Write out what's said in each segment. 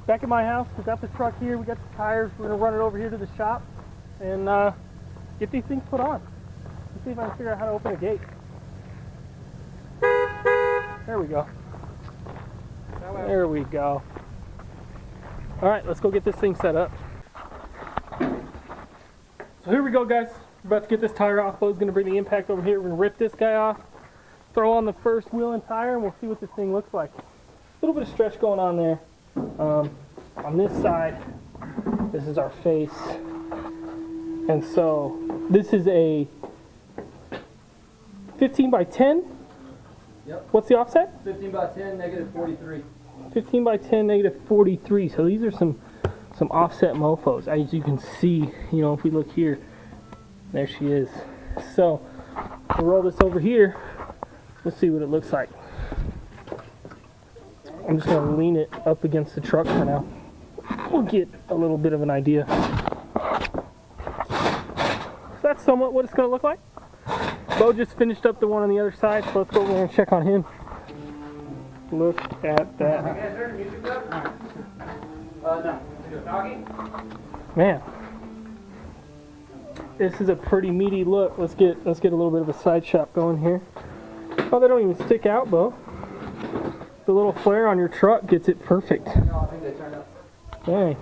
back at my house. We got the truck here, we got the tires. We're gonna run it over here to the shop and get these things put on. Let's see if I can figure out how to open a gate. There we go. There we go. All right, let's go get this thing set up. So here we go, guys. We're about to get this tire off. Bo's gonna bring the impact over here. We're gonna rip this guy off, throw on the first wheel and tire, and we'll see what this thing looks like. A little bit of stretch going on there. On this side, this is our face. And so this is a 15 by 10. Yep. What's the offset? 15 by 10, negative 43. 15 by 10, negative 43. So these are some offset mofos. As you can see, you know, if we look here, there she is. So we'll roll this over here. We'll see what it looks like. I'm just going to lean it up against the truck for now. We'll get a little bit of an idea. So that's somewhat what it's going to look like. Bo just finished up the one on the other side, so let's go over and check on him. Look at that. You guys heard the music though? No. Talking? Man. This is a pretty meaty look. Let's get a little bit of a side shot going here. Oh, they don't even stick out, Bo. The little flare on your truck gets it perfect. No, I think they turned up. Dang.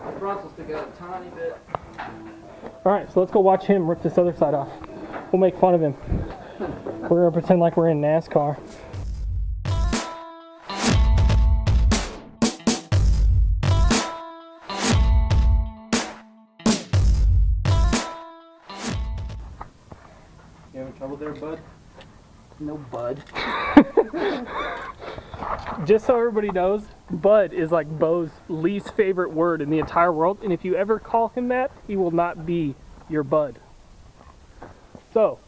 The fronts will stick out a tiny bit. Alright, so let's go watch him rip this other side off. We'll make fun of him. We're going to pretend like we're in NASCAR. You having trouble there, bud? No, bud. Just so everybody knows, bud is like Bo's least favorite word in the entire world, and if you ever call him that, he will not be your bud. So,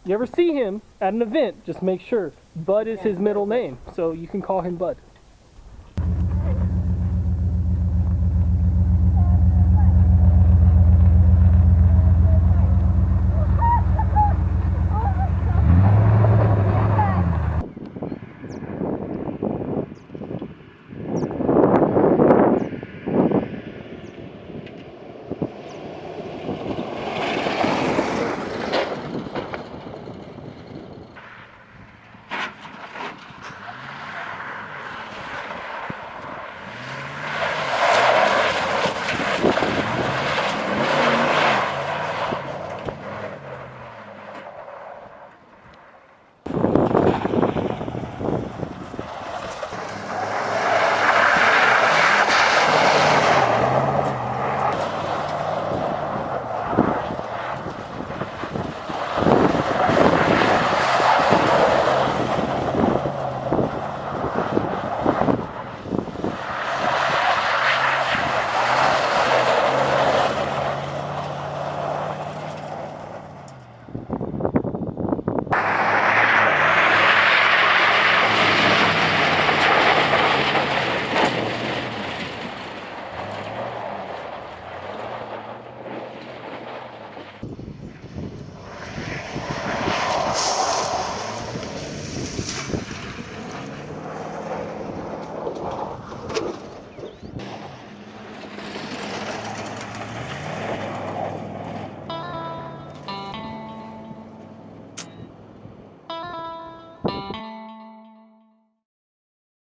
you ever see him at an event, just make sure Bud is his middle name, so you can call him Bud.